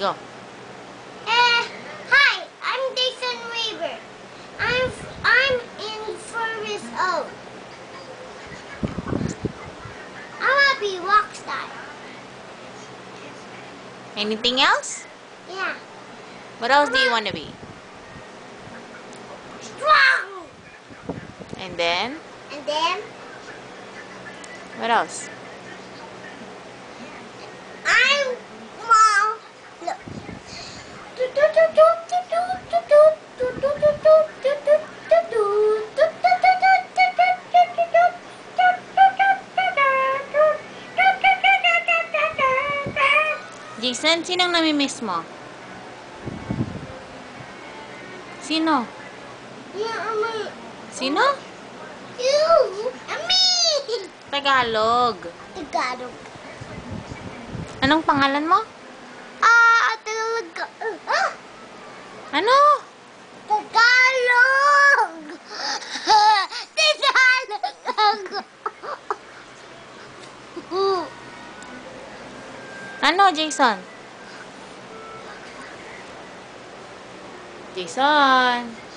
go. Hi, I'm Jason Weaver. I'm in Ferris O. I wanna be rockstar. Anything else? Yeah. What else do you want to be? Strong. And then, And then what else? I'm small. Look. Jason, sinong namimiss mo? Sino? Yeah, Sino? you and me. Tagalog. Tagalog. Anong pangalan mo? Talaga. Ano? Tagalog. Tagalog. Ano, Jason? Jason?